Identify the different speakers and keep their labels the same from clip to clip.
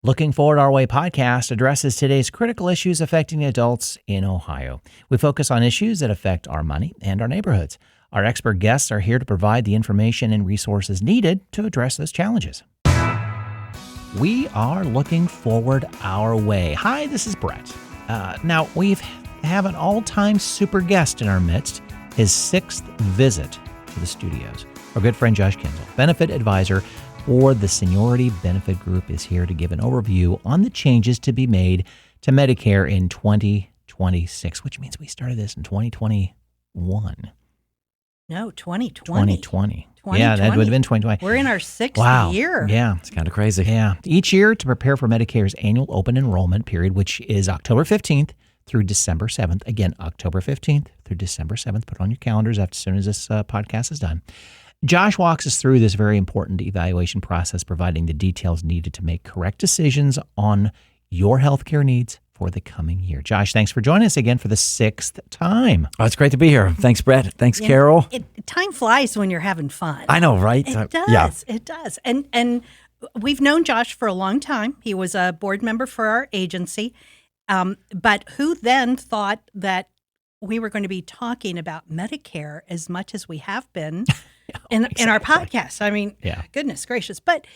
Speaker 1: Looking Forward Our Way podcast addresses today's critical issues affecting adults in Ohio. We focus on issues that affect our money and our neighborhoods. Our expert guests are here to provide the information and resources needed to address those challenges. We are looking forward our way. Hi, this is Brett. Now, we have an all-time super guest in our midst, his sixth visit to the studios. Our good friend Josh Kinzel, benefit advisor for the Seniority Benefit Group, is here to give an overview on the changes to be made to Medicare in 2026, which means we started this in 2021.
Speaker 2: No, 2020.
Speaker 1: 2020. Yeah, that would have been 2020.
Speaker 2: We're in our sixth year.
Speaker 1: Yeah.
Speaker 3: It's kind of crazy.
Speaker 1: Yeah. Each year to prepare for Medicare's annual open enrollment period, which is October 15th through December 7th. Again, October 15th through December 7th. Put it on your calendars as soon as this podcast is done. Josh walks us through this very important evaluation process, providing the details needed to make correct decisions on your healthcare needs for the coming year. Josh, thanks for joining us again for the sixth time.
Speaker 3: Oh, it's great to be here. Thanks, Brett. Thanks, Carol.
Speaker 2: Time flies when you're having fun.
Speaker 3: I know, right?
Speaker 2: It does.
Speaker 3: Yeah.
Speaker 2: It does. And we've known Josh for a long time. He was a board member for our agency. But who then thought that we were going to be talking about Medicare as much as we have been in our podcast? I mean, goodness gracious. But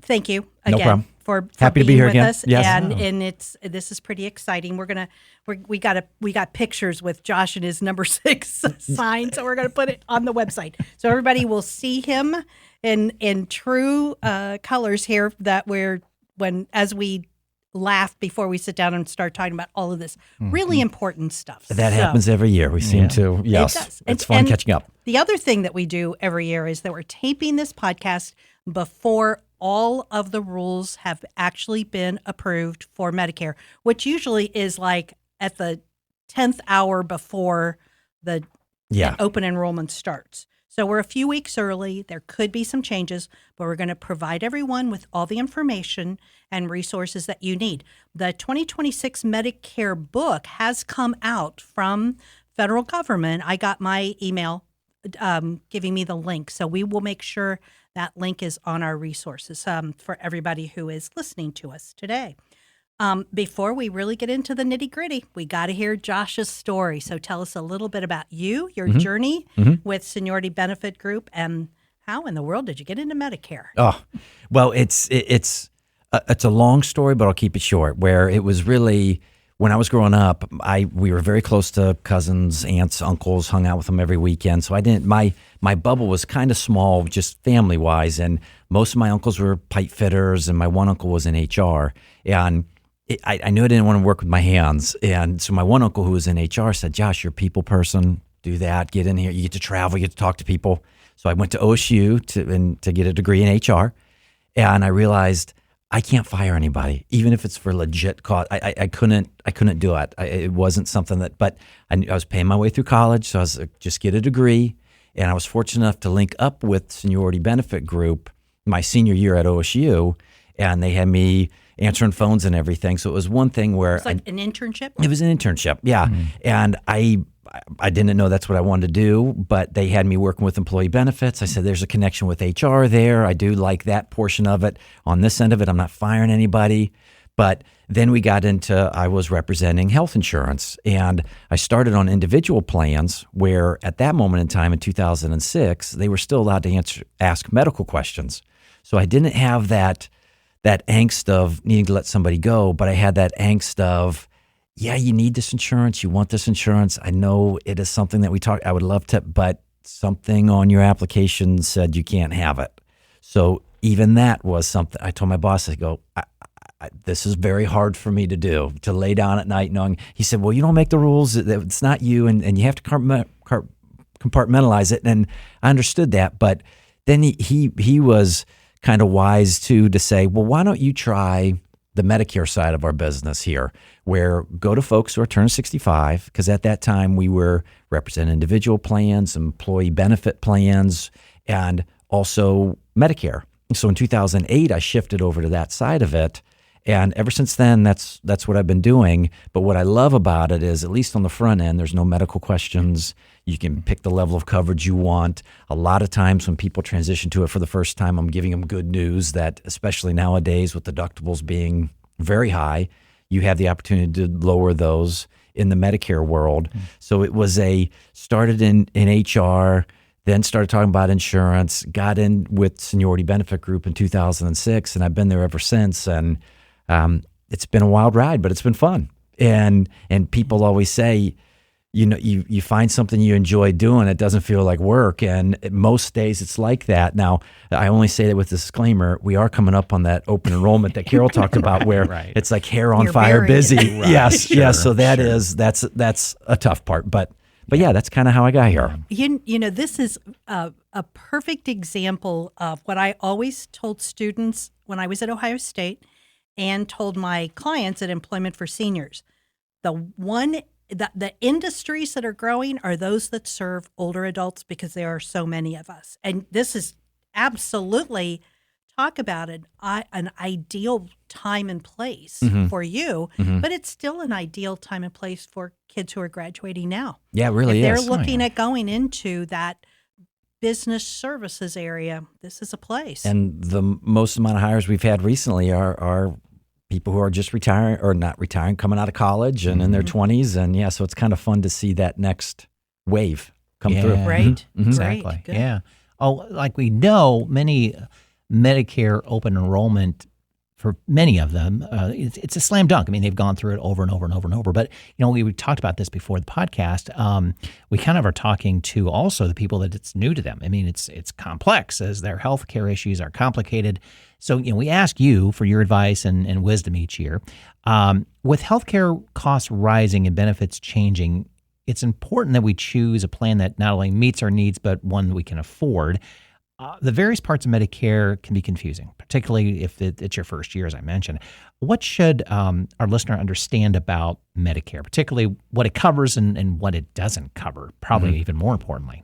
Speaker 2: thank you again for
Speaker 3: happy to be
Speaker 2: being
Speaker 3: here
Speaker 2: with
Speaker 3: again.
Speaker 2: us.
Speaker 3: Yes.
Speaker 2: And this is pretty exciting. We got pictures with Josh and his number 6 sign, so we're gonna put it on the website so everybody will see him in true colors here. That as we laugh before we sit down and start talking about all of this really important stuff.
Speaker 3: That happens every year. We seem to, yes.
Speaker 2: It does.
Speaker 3: It's fun catching up.
Speaker 2: The other thing that we do every year is that we're taping this podcast before all of the rules have actually been approved for Medicare, which usually is like at the 10th hour before the open enrollment starts. So we're a few weeks early. There could be some changes, but we're going to provide everyone with all the information and resources that you need. The 2026 Medicare book has come out from federal government. I got my email giving me the link. So we will make sure that link is on our resources for everybody who is listening to us today. Before we really get into the nitty gritty, we got to hear Josh's story. So tell us a little bit about you, your journey with Seniority Benefit Group, and how in the world did you get into Medicare?
Speaker 3: Oh, well, it's a long story, but I'll keep it short. Where it was really when I was growing up, we were very close to cousins, aunts, uncles, hung out with them every weekend. So I didn't. My bubble was kind of small, just family wise, and most of my uncles were pipe fitters, and my one uncle was in HR, and I knew I didn't want to work with my hands. And so my one uncle who was in HR said, Josh, you're a people person. Do that. Get in here. You get to travel. You get to talk to people. So I went to OSU to get a degree in HR. And I realized I can't fire anybody, even if it's for legit cause. I couldn't do it. It wasn't something but I was paying my way through college. So I was just get a degree. And I was fortunate enough to link up with Seniority Benefit Group my senior year at OSU. And they had me answering phones and everything. So it was one thing where
Speaker 2: it's like an internship.
Speaker 3: It was an internship, yeah. And I didn't know that's what I wanted to do, but they had me working with employee benefits. I said, "There's a connection with HR there. I do like that portion of it. On this end of it, I'm not firing anybody." But then we got into I was representing health insurance, and I started on individual plans where at that moment in time in 2006, they were still allowed to ask medical questions. So I didn't have that angst of needing to let somebody go, but I had that angst of, you need this insurance, you want this insurance. I know it is something that I would love to, but something on your application said you can't have it. So even that was something I told my boss, I go, this is very hard for me to do, to lay down at night knowing. He said, well, you don't make the rules, it's not you, and you have to compartmentalize it. And I understood that, but then he was kind of wise to say, well, why don't you try the Medicare side of our business here, where go to folks who are turned 65, because at that time we were representing individual plans, employee benefit plans, and also Medicare. So in 2008, I shifted over to that side of it, And ever since then, that's what I've been doing. But what I love about it is, at least on the front end, there's no medical questions. You can pick the level of coverage you want. A lot of times when people transition to it for the first time, I'm giving them good news that, especially nowadays with deductibles being very high, you have the opportunity to lower those in the Medicare world. So it was started in HR, then started talking about insurance, got in with Seniority Benefit Group in 2006, and I've been there ever since. And it's been a wild ride, but it's been fun. And people always say, you find something you enjoy doing, it doesn't feel like work. And most days it's like that. Now, I only say that with a disclaimer, we are coming up on that open enrollment that Carol talked about, where it's like hair on fire busy.
Speaker 2: Right.
Speaker 3: Yes. So that's a tough part. But yeah, that's kind of how I got here.
Speaker 2: This is a perfect example of what I always told students when I was at Ohio State and told my clients at Employment for Seniors. The industries that are growing are those that serve older adults, because there are so many of us. And this is absolutely, talk about it, an ideal time and place for you, but it's still an ideal time and place for kids who are graduating now.
Speaker 3: Yeah, it really
Speaker 2: if
Speaker 3: is.
Speaker 2: They're looking at going into that business services area. This is a place.
Speaker 3: And the most amount of hires we've had recently are people who are just retiring or not retiring, coming out of college and in their 20s. And so it's kind of fun to see that next wave come through.
Speaker 2: Right.
Speaker 1: Exactly.
Speaker 2: Good.
Speaker 1: Yeah. Oh, like we know, many Medicare open enrollment, for many of them, it's a slam dunk. I mean, they've gone through it over and over and over and over. But, we talked about this before the podcast. We kind of are talking to also the people that it's new to them. I mean, it's complex, as their healthcare issues are complicated. So, we ask you for your advice and wisdom each year. With healthcare costs rising and benefits changing, it's important that we choose a plan that not only meets our needs, but one we can afford. The various parts of Medicare can be confusing, particularly if it's your first year, as I mentioned. What should our listener understand about Medicare, particularly what it covers and what it doesn't cover, probably even more importantly?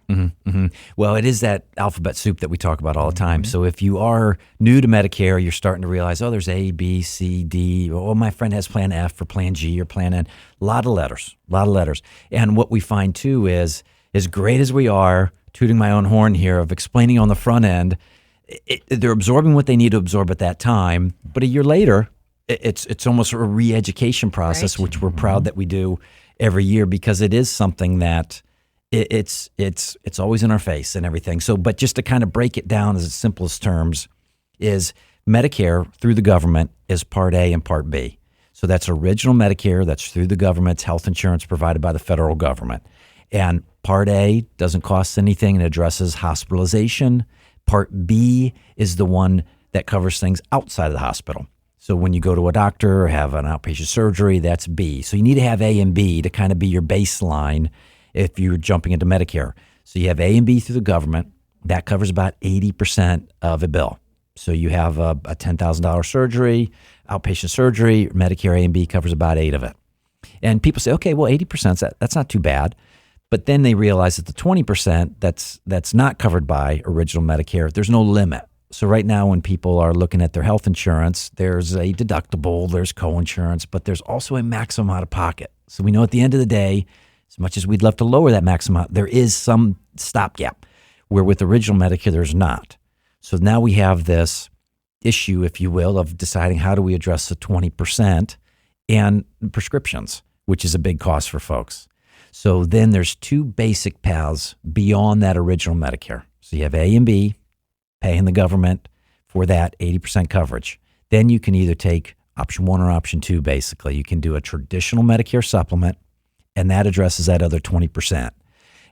Speaker 3: Well, it is that alphabet soup that we talk about all the time. So if you are new to Medicare, you're starting to realize, there's A, B, C, D. Oh, my friend has Plan F or Plan G or Plan N. A lot of letters. And what we find, too, is as great as we are, tooting my own horn here, of explaining on the front end, they're absorbing what they need to absorb at that time. But a year later, it's almost a re-education process, which we're proud that we do every year, because it is something that it's always in our face and everything. So, but just to kind of break it down as its simplest terms, is Medicare through the government is Part A and Part B. So that's original Medicare, that's through the government's health insurance provided by the federal government. And Part A doesn't cost anything and addresses hospitalization. Part B is the one that covers things outside of the hospital. So when you go to a doctor or have an outpatient surgery, that's B. So you need to have A and B to kind of be your baseline if you're jumping into Medicare. So you have A and B through the government. That covers about 80% of a bill. So you have a $10,000 surgery, outpatient surgery, Medicare A and B covers about 8 of it. And people say, okay, well, 80%, that's not too bad. But then they realize that the 20% that's not covered by original Medicare, there's no limit. So right now when people are looking at their health insurance, there's a deductible, there's co-insurance, but there's also a maximum out of pocket. So we know at the end of the day, as much as we'd love to lower that maximum out, there is some stopgap, where with original Medicare, there's not. So now we have this issue, if you will, of deciding how do we address the 20% and prescriptions, which is a big cost for folks. So then there's 2 basic paths beyond that original Medicare. So you have A and B, paying the government for that 80% coverage. Then you can either take option 1 or option 2, basically. You can do a traditional Medicare supplement, and that addresses that other 20%.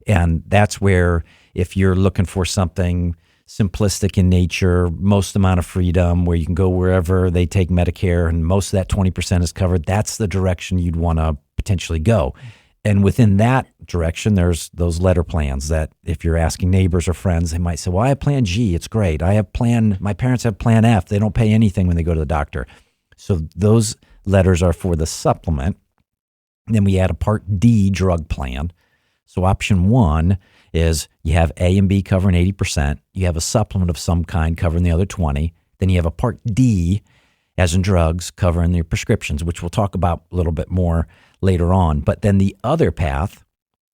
Speaker 3: And that's where, if you're looking for something simplistic in nature, most amount of freedom, where you can go wherever they take Medicare and most of that 20% is covered, that's the direction you'd want to potentially go. And within that direction, there's those letter plans that if you're asking neighbors or friends, they might say, well, I have Plan G. It's great. My parents have Plan F. They don't pay anything when they go to the doctor. So those letters are for the supplement. Then we add a Part D drug plan. So option 1 is you have A and B covering 80%. You have a supplement of some kind covering the other 20. Then you have a Part D, as in drugs, covering their prescriptions, which we'll talk about a little bit more later on. But then the other path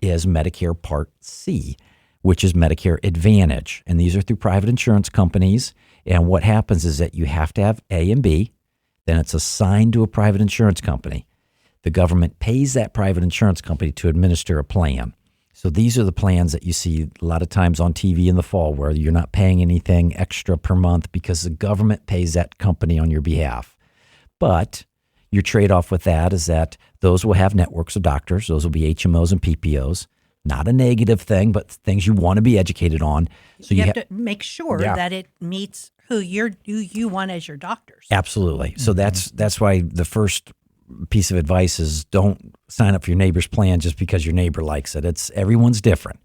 Speaker 3: is Medicare Part C, which is Medicare Advantage. And these are through private insurance companies. And what happens is that you have to have A and B, then it's assigned to a private insurance company. The government pays that private insurance company to administer a plan. So these are the plans that you see a lot of times on TV in the fall where you're not paying anything extra per month because the government pays that company on your behalf. But your trade-off with that is that those will have networks of doctors. Those will be HMOs and PPOs. Not a negative thing, but things you want to be educated on. So
Speaker 2: you have to make sure that it meets who you want as your doctors.
Speaker 3: Absolutely. So that's why the first piece of advice is don't sign up for your neighbor's plan just because your neighbor likes it. Everyone's different.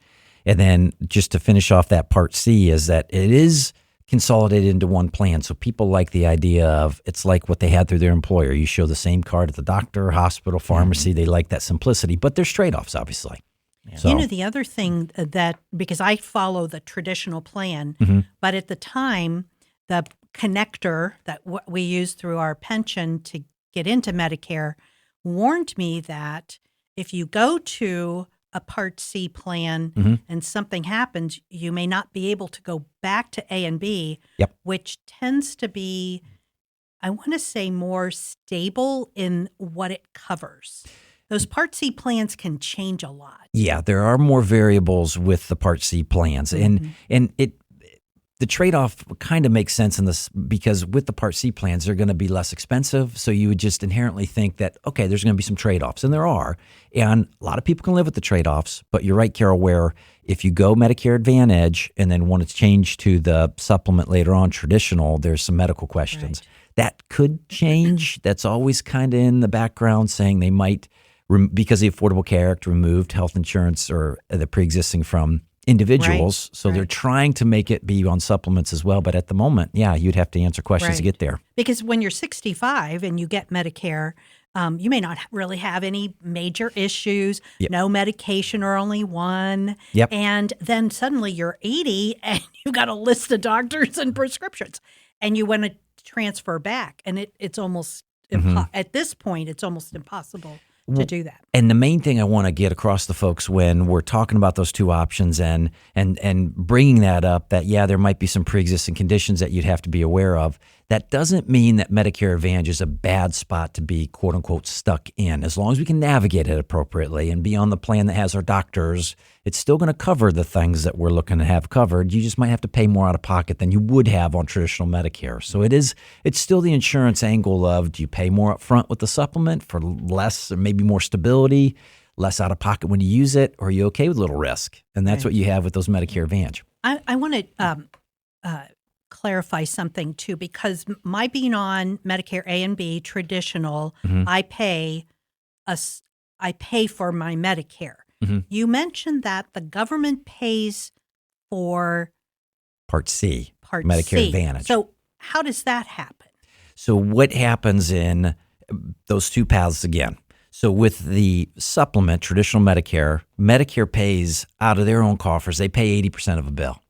Speaker 3: And then just to finish off that Part C is that it is consolidated into one plan. So people like the idea of it's like what they had through their employer. You show the same card at the doctor, hospital, pharmacy. They like that simplicity, but there's trade-offs, obviously.
Speaker 2: Yeah. So, the other thing that, because I follow the traditional plan, but at the time, the connector that we use through our pension to get into Medicare warned me that if you go to a Part C plan and something happens, you may not be able to go back to A and B, which tends to be, I want to say, more stable in what it covers. Those Part C plans can change a lot.
Speaker 3: Yeah, there are more variables with the Part C plans. And the trade-off kind of makes sense in this because with the Part C plans, they're going to be less expensive. So you would just inherently think that, okay, there's going to be some trade-offs. And there are. And a lot of people can live with the trade-offs. But you're right, Carol, where if you go Medicare Advantage and then want to change to the supplement later on, traditional, there's some medical questions. Right. That could change. That's always kind of in the background saying they might, because the Affordable Care Act removed health insurance or the pre-existing from individuals. Right. So they're trying to make it be on supplements as well. But at the moment, you'd have to answer questions to get there.
Speaker 2: Because when you're 65 and you get Medicare, you may not really have any major issues, no medication or only one. And then suddenly you're 80 and you've got a list of doctors and prescriptions and you want to transfer back. And it's almost, at this point, it's almost impossible to do that.
Speaker 3: And the main thing I want to get across to folks when we're talking about those two options and bringing that up, that there might be some pre-existing conditions that you'd have to be aware of. That doesn't mean that Medicare Advantage is a bad spot to be, quote unquote, stuck in. As long as we can navigate it appropriately and be on the plan that has our doctors, it's still going to cover the things that we're looking to have covered. You just might have to pay more out of pocket than you would have on traditional Medicare. So it's still the insurance angle of, do you pay more up front with the supplement for less or maybe more stability, less out of pocket when you use it, or are you okay with a little risk? And that's what you have with those Medicare Advantage.
Speaker 2: I want to clarify something too, because my being on Medicare A and B traditional, I pay for my Medicare. You mentioned that the government pays for
Speaker 3: Part C, Medicare Advantage.
Speaker 2: So how does that happen?
Speaker 3: So what happens in those two paths again? So with the supplement, traditional Medicare, Medicare pays out of their own coffers. They pay 80% of a bill.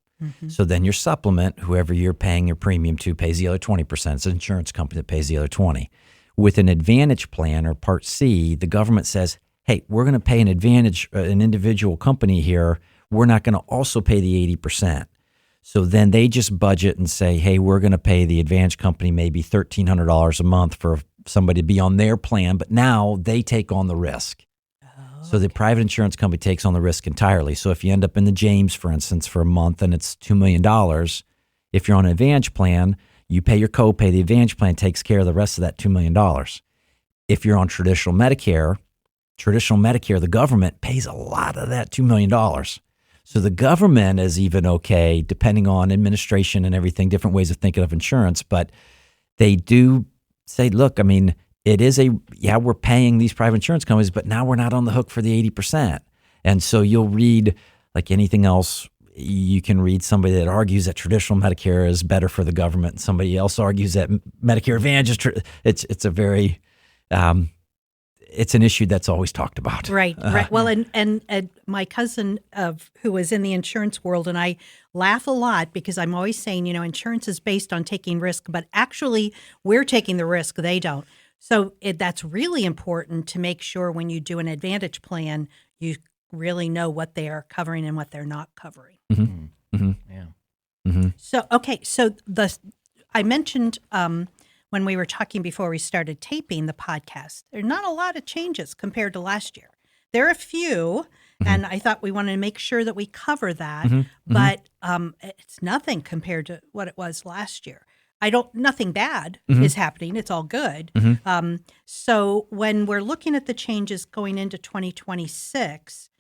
Speaker 3: So then your supplement, whoever you're paying your premium to, pays the other 20%. It's an insurance company that pays the other 20%. With an Advantage plan or Part C, the government says, hey, we're going to pay an Advantage, an individual company here. We're not going to also pay the 80%. So then they just budget and say, hey, we're going to pay the Advantage company maybe $1,300 a month for somebody to be on their plan, but now they take on the risk. So the private insurance company takes on the risk entirely. So if you end up in the James, for instance, for a month and it's $2 million, if you're on an Advantage plan, you pay your copay. The Advantage plan takes care of the rest of that $2 million. If you're on traditional Medicare, the government pays a lot of that $2 million. So the government is even okay, depending on administration and everything, different ways of thinking of insurance, but they do say, look, I mean, it is we're paying these private insurance companies, but now we're not on the hook for the 80%. And so you'll read, like anything else, you can read somebody that argues that traditional Medicare is better for the government, and somebody else argues that Medicare Advantage is it's a very it's an issue that's always talked about.
Speaker 2: Right. Well, and my cousin who was in the insurance world, and I laugh a lot because I'm always saying, insurance is based on taking risk, but actually we're taking the risk. They don't. So that's really important to make sure when you do an Advantage plan, you really know what they are covering and what they're not covering.
Speaker 3: Mm-hmm. Mm-hmm.
Speaker 1: Yeah.
Speaker 3: Mm-hmm.
Speaker 2: So, okay. So I mentioned when we were talking before we started taping the podcast, there are not a lot of changes compared to last year. There are a few, and I thought we wanted to make sure that we cover that, but it's nothing compared to what it was last year. Nothing bad is happening. It's all good. So when we're looking at the changes going into 2026,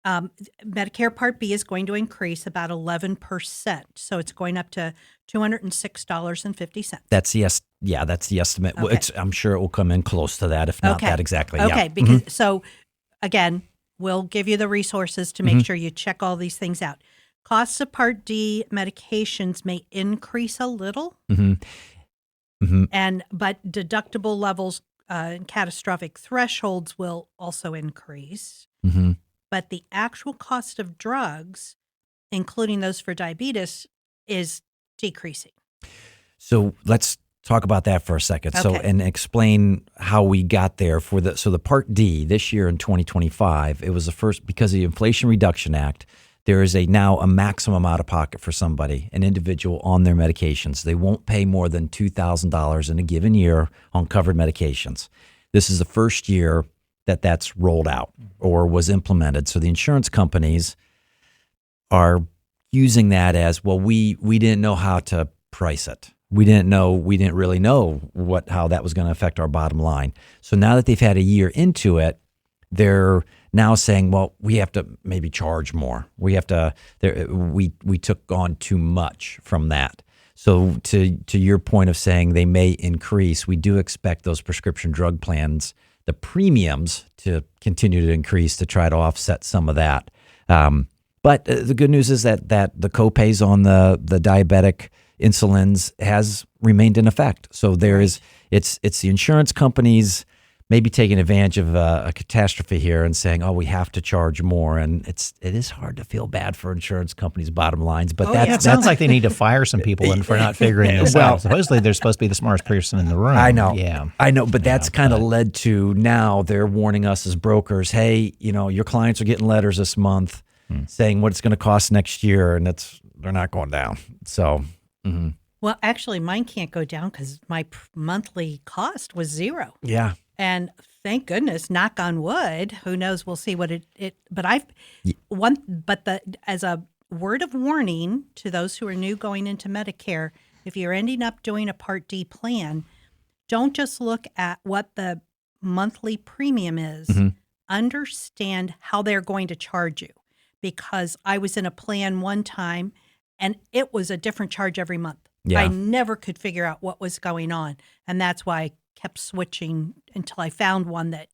Speaker 2: Medicare Part B is going to increase about 11%. So it's going up to $206.50.
Speaker 3: That's the estimate.
Speaker 2: Okay.
Speaker 3: I'm sure it will come in close to that, if not that exactly.
Speaker 2: Okay,
Speaker 3: Yeah.
Speaker 2: because so again, we'll give you the resources to make sure you check all these things out. Costs of Part D medications may increase a little, but deductible levels and catastrophic thresholds will also increase. But the actual cost of drugs, including those for diabetes, is decreasing.
Speaker 3: So let's talk about that for a second.
Speaker 2: Okay.
Speaker 3: So, and explain how we got there for the Part D this year in 2025. It was the first, because of the Inflation Reduction Act, there is now a maximum out of pocket for somebody, an individual on their medications. They won't pay more than $2,000 in a given year on covered medications. This is the first year that's rolled out or was implemented. So the insurance companies are using that as, well, we didn't know how to price it. We didn't really know how that was going to affect our bottom line. So now that they've had a year into it, they're now saying, well, we have to maybe charge more. We took on too much from that. So to your point of saying they may increase, we do expect those prescription drug plans, the premiums, to continue to increase to try to offset some of that. But the good news is that the copays on the diabetic insulins has remained in effect. So it's the insurance companies maybe taking advantage of a catastrophe here and saying, oh, we have to charge more. And it is hard to feel bad for insurance companies' bottom lines. But
Speaker 1: it sounds like they need to fire some people for not figuring this out. Supposedly they're supposed to be the smartest person in the room.
Speaker 3: I know.
Speaker 1: Yeah.
Speaker 3: I know. But that's kind of led to now they're warning us as brokers, hey, your clients are getting letters this month saying what it's going to cost next year. And they're not going down. So.
Speaker 2: Well, actually, mine can't go down because my monthly cost was zero.
Speaker 3: Yeah.
Speaker 2: And thank goodness, knock on wood, who knows, we'll see what as a word of warning to those who are new going into Medicare, if you're ending up doing a Part D plan, don't just look at what the monthly premium is. Understand how they're going to charge you. Because I was in a plan one time and it was a different charge every month.
Speaker 3: Yeah.
Speaker 2: I never could figure out what was going on. And that's why I kept switching until I found one that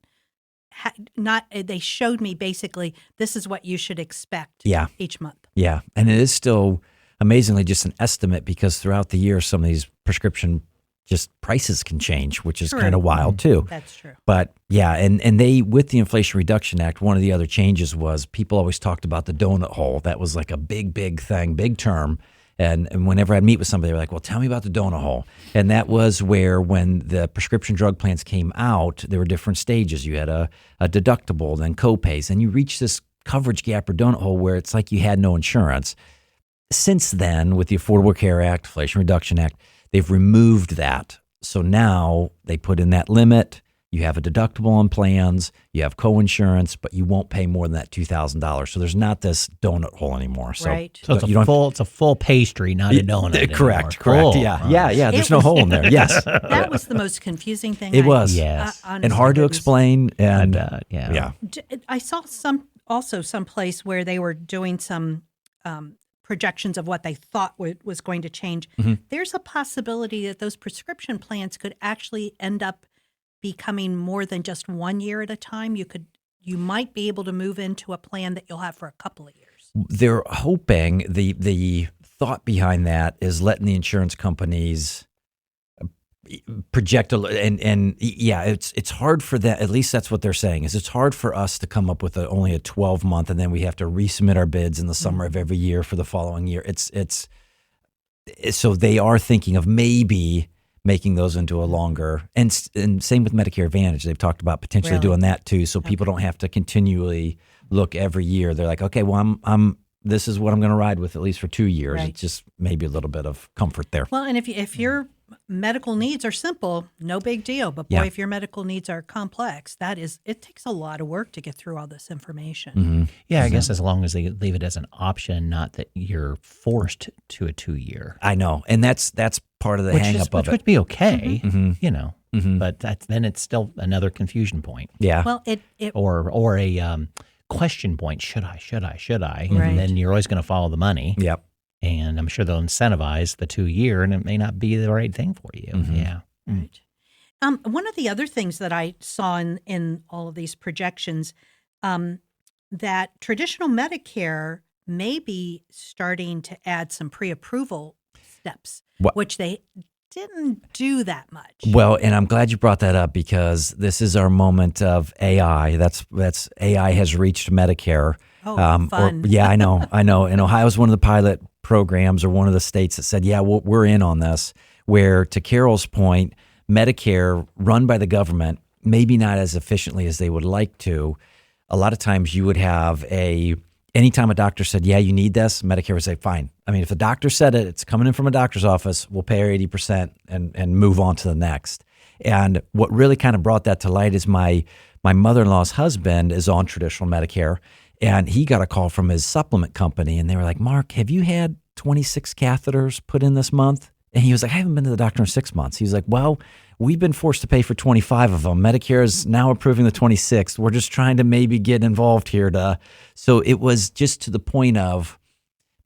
Speaker 2: they showed me basically this is what you should expect each month.
Speaker 3: Yeah. And it is still amazingly just an estimate because throughout the year, some of these prescription just prices can change, which is kind of wild too.
Speaker 2: That's true.
Speaker 3: But yeah, and they, with the Inflation Reduction Act, one of the other changes was people always talked about the donut hole. That was like a big thing, big term. And whenever I'd meet with somebody, they were like, well, tell me about the donut hole. And that was where when the prescription drug plans came out, there were different stages. You had a deductible, then copays, and you reach this coverage gap or donut hole where it's like you had no insurance. Since then, with the Affordable Care Act, Inflation Reduction Act, they've removed that. So now they put in that limit. You have a deductible on plans, you have coinsurance, but you won't pay more than that $2,000. So there's not this donut hole anymore. So,
Speaker 2: right.
Speaker 1: So it's a full pastry, not a donut.
Speaker 3: Correct.
Speaker 1: Cool.
Speaker 3: Yeah. There's no hole in there. Yes.
Speaker 2: That was the most confusing thing.
Speaker 3: It was.
Speaker 1: Yes.
Speaker 3: And hard to explain. And
Speaker 1: yeah.
Speaker 2: I saw some place where they were doing some projections of what they thought was going to change. There's a possibility that those prescription plans could actually end up becoming more than just 1 year at a time. You might be able to move into a plan that you'll have for a couple of years.
Speaker 3: They're hoping the thought behind that is letting the insurance companies project and yeah, it's hard for that. At least that's what they're saying. Is it's hard for us to come up with only a 12-month, and then we have to resubmit our bids in the summer of every year for the following year. It's so they are thinking of maybe making those into a longer, and same with Medicare Advantage. They've talked about potentially doing that too, so people don't have to continually look every year. They're like, okay, well, this is what I'm going to ride with at least for 2 years.
Speaker 2: Right.
Speaker 3: It's just maybe a little bit of comfort there.
Speaker 2: Well, and if your medical needs are simple, no big deal. But boy, if your medical needs are complex, it takes a lot of work to get through all this information.
Speaker 3: Mm-hmm.
Speaker 1: Yeah, I guess as long as they leave it as an option, not that you're forced to a 2-year.
Speaker 3: I know, and that's part of the hang up of
Speaker 1: which
Speaker 3: it.
Speaker 1: would be okay,
Speaker 3: Mm-hmm.
Speaker 1: but then it's still another confusion point.
Speaker 3: Yeah.
Speaker 2: Well,
Speaker 1: or a question point. Should I?
Speaker 2: Right.
Speaker 1: And then you're always going to follow the money.
Speaker 3: Yep.
Speaker 1: And I'm sure they'll incentivize the 2-year, and it may not be the right thing for you.
Speaker 3: Mm-hmm.
Speaker 1: Yeah.
Speaker 2: Right. One of the other things that I saw in all of these projections, that traditional Medicare may be starting to add some pre-approval steps, which they didn't do that much.
Speaker 3: Well, and I'm glad you brought that up because this is our moment of AI. That's AI has reached Medicare.
Speaker 2: Oh, fun.
Speaker 3: I know. And Ohio's one of the pilot programs or one of the states that said, yeah, we're in on this, where to Carol's point, Medicare run by the government, maybe not as efficiently as they would like to. A lot of times you would have anytime a doctor said, yeah, you need this, Medicare would say, fine. I mean, if the doctor said it, it's coming in from a doctor's office, we'll pay our 80% and move on to the next. And what really kind of brought that to light is my mother-in-law's husband is on traditional Medicare, and he got a call from his supplement company, and they were like, Mark, have you had 26 catheters put in this month? And he was like, I haven't been to the doctor in 6 months. He was like, well, we've been forced to pay for 25 of them. Medicare is now approving the 26th. We're just trying to maybe get involved here. So it was just to the point of,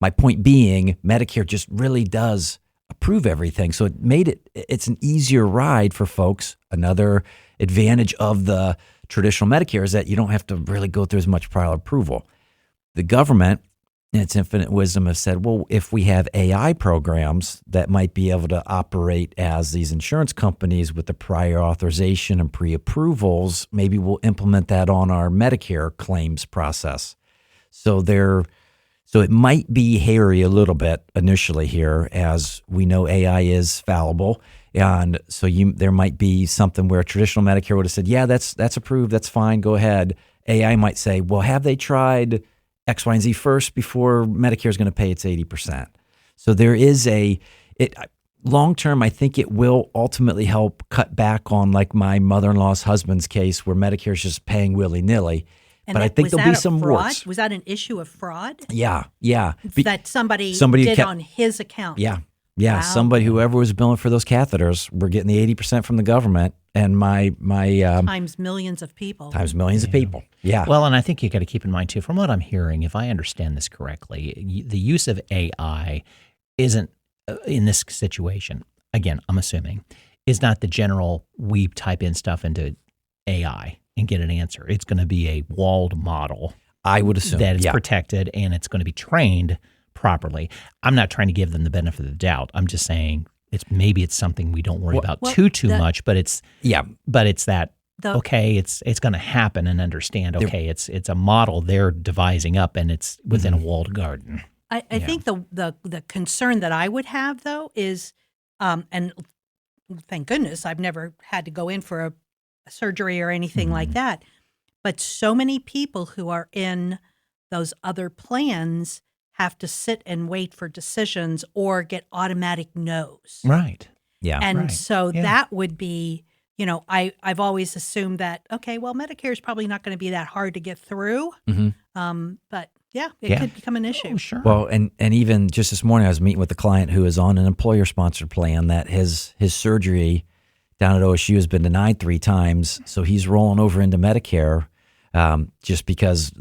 Speaker 3: my point being, Medicare just really does approve everything. So it's an easier ride for folks. Another advantage of the traditional Medicare is that you don't have to really go through as much prior approval. The government, in its infinite wisdom, has said, well, if we have AI programs that might be able to operate as these insurance companies with the prior authorization and pre-approvals, maybe we'll implement that on our Medicare claims process. So it might be hairy a little bit initially here, as we know AI is fallible. And so there might be something where traditional Medicare would have said, yeah, that's approved, that's fine, go ahead. AI might say, well, have they tried X, Y, and Z first before Medicare is going to pay its 80%? So there is long term, I think it will ultimately help cut back on, like my mother-in-law's husband's case, where Medicare is just paying willy-nilly. But I think there'll be some warts.
Speaker 2: Was that an issue of fraud?
Speaker 3: Yeah.
Speaker 2: That somebody did on his account.
Speaker 3: Yeah.
Speaker 2: Wow.
Speaker 3: Whoever was billing for those catheters, we're getting the 80% from the government, and my
Speaker 2: times millions of people.
Speaker 3: Of people. Yeah.
Speaker 1: Well, and I think you got to keep in mind too, from what I'm hearing, if I understand this correctly, the use of AI isn't in this situation. Again, I'm assuming is not the general. We type in stuff into AI and get an answer. It's going to be a walled model.
Speaker 3: I would assume
Speaker 1: that it's protected and it's going to be trained properly. I'm not trying to give them the benefit of the doubt. I'm just saying maybe it's something we don't worry about too much, but it's that okay, it's going to happen, and understand, okay, it's a model they're devising up, and it's within a walled garden.
Speaker 2: I think the concern that I would have, though, is, and thank goodness I've never had to go in for a surgery or anything like that, but so many people who are in those other plans have to sit and wait for decisions or get automatic no's.
Speaker 1: Right.
Speaker 3: Yeah.
Speaker 2: And so that would be, I've always assumed that, okay, well, Medicare is probably not going to be that hard to get through. But it could become an issue.
Speaker 1: Oh, sure.
Speaker 3: Well, and even just this morning, I was meeting with a client who is on an employer-sponsored plan that his surgery down at OSU has been denied 3 times. So he's rolling over into Medicare just because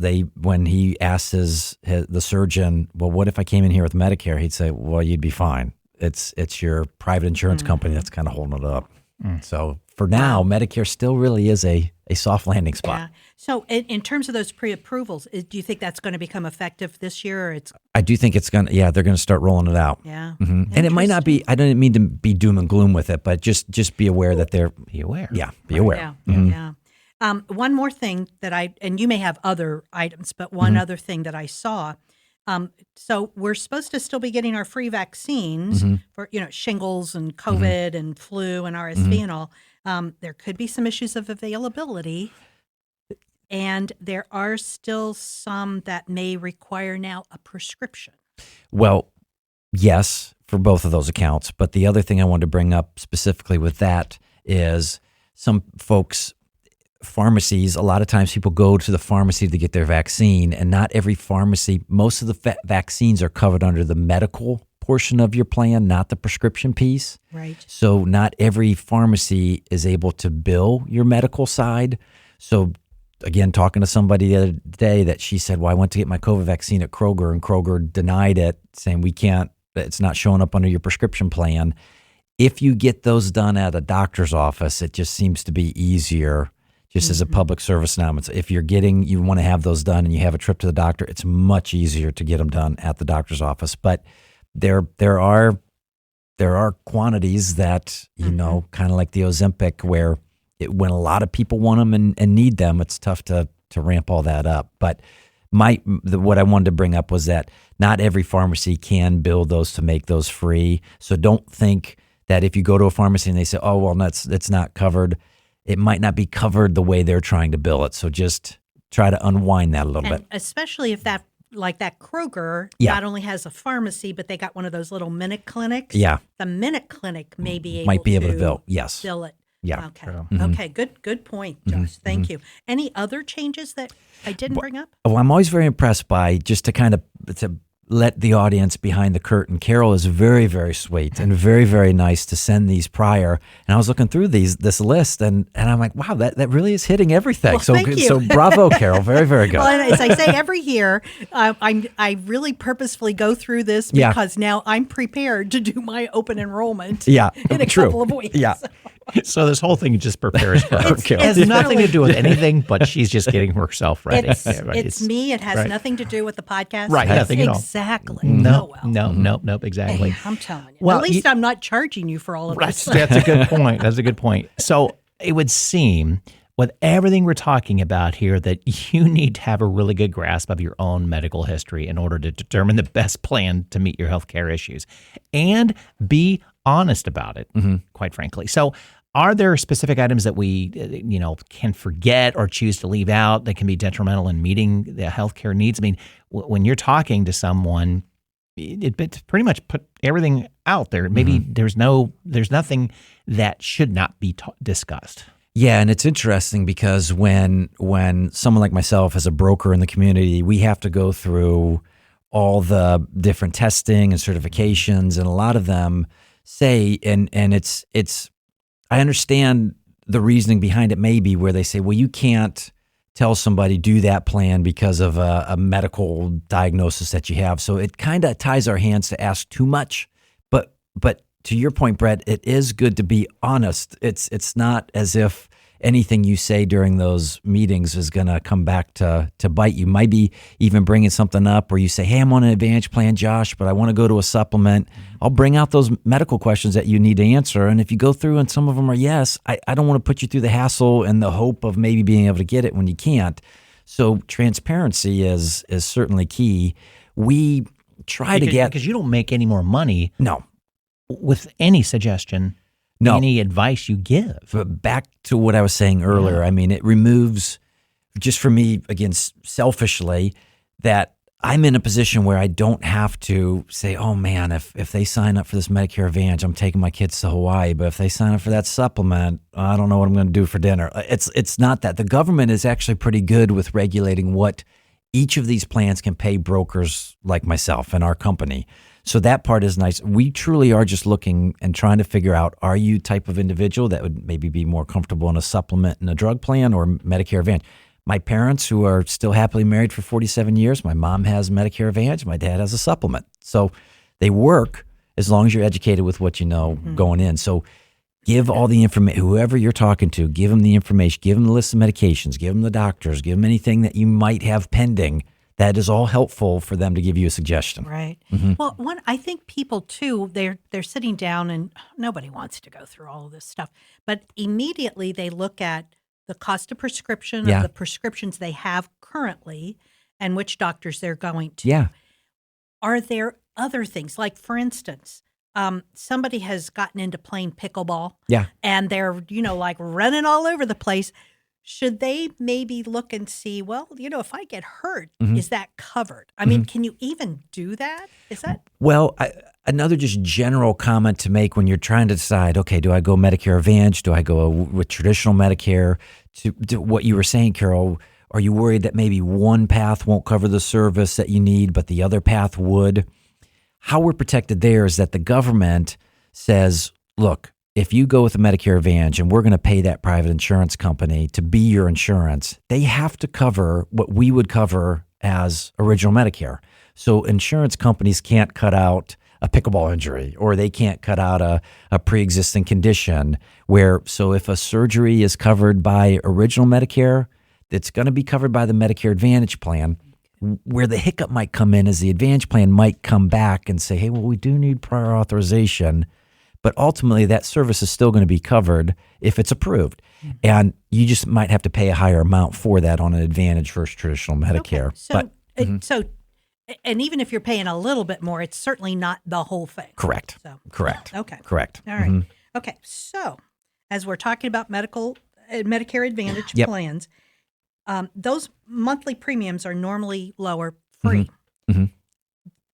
Speaker 3: when he asked the surgeon, well, what if I came in here with Medicare? He'd say, well, you'd be fine. It's your private insurance company that's kind of holding it up. So for now, Medicare still really is a a soft landing spot.
Speaker 2: Yeah. So in terms of those pre-approvals, do you think that's going to become effective this year? Or it's
Speaker 3: I do think it's going to, they're going to start rolling it out.
Speaker 2: Yeah.
Speaker 3: And it might not be, I don't mean to be doom and gloom with it, but just be aware that they're.
Speaker 1: Be aware.
Speaker 3: Yeah, be aware.
Speaker 2: Yeah.
Speaker 3: Mhm.
Speaker 2: Yeah. One more thing that and you may have other items, but one other thing that I saw. So we're supposed to still be getting our free vaccines for, shingles and COVID and flu and RSV and all. There could be some issues of availability, and there are still some that may require now a prescription.
Speaker 3: Well, yes, for both of those accounts. But the other thing I wanted to bring up specifically with that is some folks, pharmacies, a lot of times people go to the pharmacy to get their vaccine, and not every pharmacy, most of the vaccines are covered under the medical portion of your plan, not the prescription piece.
Speaker 2: Right.
Speaker 3: So not every pharmacy is able to bill your medical side. So again, talking to somebody the other day that she said, well, I went to get my COVID vaccine at Kroger, and Kroger denied it, saying we can't, it's not showing up under your prescription plan. If you get those done at a doctor's office, it just seems to be easier just as a public service announcement. If you want to have those done and you have a trip to the doctor, it's much easier to get them done at the doctor's office. But there are quantities that, kind of like the Ozempic, where when a lot of people want them and need them, it's tough to ramp all that up. But what I wanted to bring up was that not every pharmacy can bill those to make those free. So don't think that if you go to a pharmacy and they say, oh, well, that's not covered, it might not be covered the way they're trying to bill it. So just try to unwind that a little bit.
Speaker 2: Especially if that Kroger not only has a pharmacy, but they got one of those little minute clinics.
Speaker 3: Yeah.
Speaker 2: The minute clinic may be
Speaker 3: able to bill.
Speaker 2: Bill it.
Speaker 3: Yeah.
Speaker 2: Okay. Okay. Good point, Josh. Thank you. Any other changes that I didn't bring up?
Speaker 3: Well, I'm always very impressed by, just to kind of to let the audience behind the curtain. Carol is very, very sweet and very, very nice to send these prior. And I was looking through this list, and I'm like, wow, that really is hitting everything.
Speaker 2: Well, thank you.
Speaker 3: So bravo, Carol. Very, very good.
Speaker 2: Well, and as I say every year, I really purposefully go through this because now I'm prepared to do my open enrollment in a couple of weeks.
Speaker 3: Yeah.
Speaker 1: So this whole thing just prepares her. It has nothing to do with anything, but she's just getting herself ready.
Speaker 2: It's me. It has nothing to do with the podcast.
Speaker 1: Right, nothing at all.
Speaker 2: Exactly.
Speaker 1: Nope, exactly.
Speaker 2: Hey, I'm telling you.
Speaker 1: Well,
Speaker 2: at least I'm not charging you for all of this.
Speaker 1: That's a good point. That's a good point. So it would seem, with everything we're talking about here, that you need to have a really good grasp of your own medical history in order to determine the best plan to meet your healthcare issues and be honest about it, quite frankly. So are there specific items that we, can forget or choose to leave out that can be detrimental in meeting the healthcare needs? I mean, when you're talking to someone, it's pretty much put everything out there. Maybe there's nothing that should not be discussed.
Speaker 3: Yeah, and it's interesting because when someone like myself, as a broker in the community, we have to go through all the different testing and certifications, and a lot of them say, and it's. I understand the reasoning behind it, maybe, where they say, well, you can't tell somebody do that plan because of a medical diagnosis that you have. So it kind of ties our hands to ask too much. But to your point, Brett, it is good to be honest. It's not as if anything you say during those meetings is going to come back to bite you. Might be even bringing something up where you say, hey, I'm on an Advantage plan, Josh, but I want to go to a supplement. I'll bring out those medical questions that you need to answer. And if you go through and some of them are yes, I don't want to put you through the hassle and the hope of maybe being able to get it when you can't. So transparency is certainly key. We try to get...
Speaker 1: Because you don't make any more money with any suggestion.
Speaker 3: No.
Speaker 1: Any advice you give.
Speaker 3: But back to what I was saying earlier, I mean, it removes, just for me, again, selfishly, that I'm in a position where I don't have to say, oh man, if they sign up for this Medicare Advantage, I'm taking my kids to Hawaii. But if they sign up for that supplement, I don't know what I'm going to do for dinner. It's not that. The government is actually pretty good with regulating what each of these plans can pay brokers like myself and our company. So that part is nice. We truly are just looking and trying to figure out, are you type of individual that would maybe be more comfortable in a supplement and a drug plan or Medicare Advantage? My parents, who are still happily married for 47 years, my mom has Medicare Advantage, my dad has a supplement. So they work as long as you're educated with what you know going in. So Give all the information, whoever you're talking to, give them the information, give them the list of medications, give them the doctors, give them anything that you might have pending. That is all helpful for them to give you a suggestion.
Speaker 2: Right. Well, I think people too, they're sitting down and nobody wants to go through all of this stuff, but immediately they look at the cost of prescription of the prescriptions they have currently and which doctors they're going to.
Speaker 3: Yeah.
Speaker 2: Are there other things? Like, for instance, somebody has gotten into playing pickleball.
Speaker 3: Yeah.
Speaker 2: And they're, like running all over the place. Should they maybe look and see, well, if I get hurt, is that covered? I mean, can you even do that? Is that?
Speaker 3: Well, another just general comment to make when you're trying to decide, okay, do I go Medicare Advantage? Do I go with traditional Medicare? To what you were saying, Carol, are you worried that maybe one path won't cover the service that you need, but the other path would? How we're protected there is that the government says, look, if you go with a Medicare Advantage and we're going to pay that private insurance company to be your insurance, they have to cover what we would cover as original Medicare. So insurance companies can't cut out a pickleball injury, or they can't cut out a pre-existing condition so if a surgery is covered by original Medicare, it's going to be covered by the Medicare Advantage plan. Where the hiccup might come in is the Advantage plan might come back and say, hey, well, we do need prior authorization. But ultimately, that service is still going to be covered if it's approved. And you just might have to pay a higher amount for that on an Advantage versus traditional Medicare.
Speaker 2: Okay. And even if you're paying a little bit more, it's certainly not the whole thing.
Speaker 3: Correct. Correct.
Speaker 2: Okay.
Speaker 3: Correct.
Speaker 2: All right. Okay. So as we're talking about Medicare Advantage plans, those monthly premiums are normally lower, free.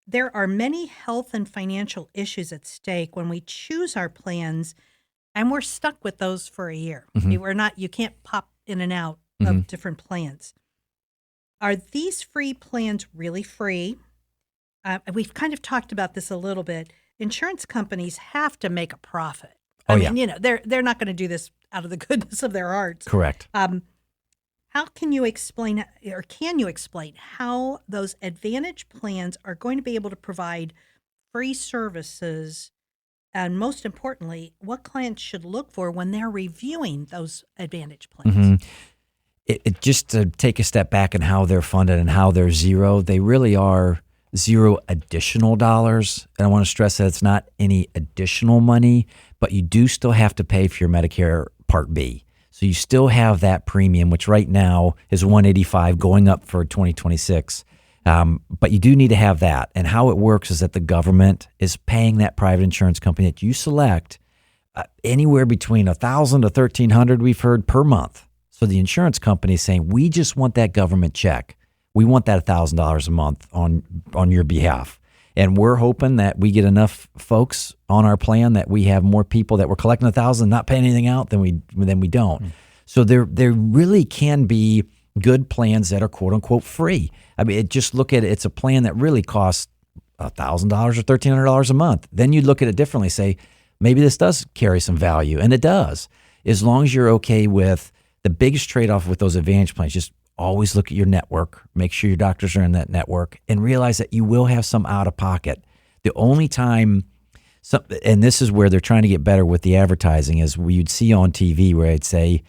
Speaker 2: There are many health and financial issues at stake when we choose our plans, and we're stuck with those for a year. You can't pop in and out of different plans. Are these free plans really free? We've kind of talked about this a little bit. Insurance companies have to make a profit. I mean, they're not going to do this out of the goodness of their hearts.
Speaker 3: Correct.
Speaker 2: How can you explain how those Advantage plans are going to be able to provide free services, and most importantly, what clients should look for when they're reviewing those Advantage plans?
Speaker 3: Just to take a step back and how they're funded and how they're zero, they really are zero additional dollars. And I want to stress that it's not any additional money, but you do still have to pay for your Medicare Part B. So you still have that premium, which right now is $185 going up for 2026. But you do need to have that. And how it works is that the government is paying that private insurance company that you select anywhere between $1,000 to $1,300 we've heard per month. So the insurance company is saying, we just want that government check. We want that $1,000 a month on your behalf. And we're hoping that we get enough folks on our plan that we have more people that we're collecting $1,000, not paying anything out, than we don't. So there really can be good plans that are quote unquote free. I mean, just look at it. It's a plan that really costs $1,000 or $1,300 a month. Then you look at it differently. Say, maybe this does carry some value, and it does. As long as you're okay with the biggest trade-off with those Advantage plans, just always look at your network, make sure your doctors are in that network, and realize that you will have some out-of-pocket. The only time, and this is where they're trying to get better with the advertising, is where you'd see on TV where it'd say,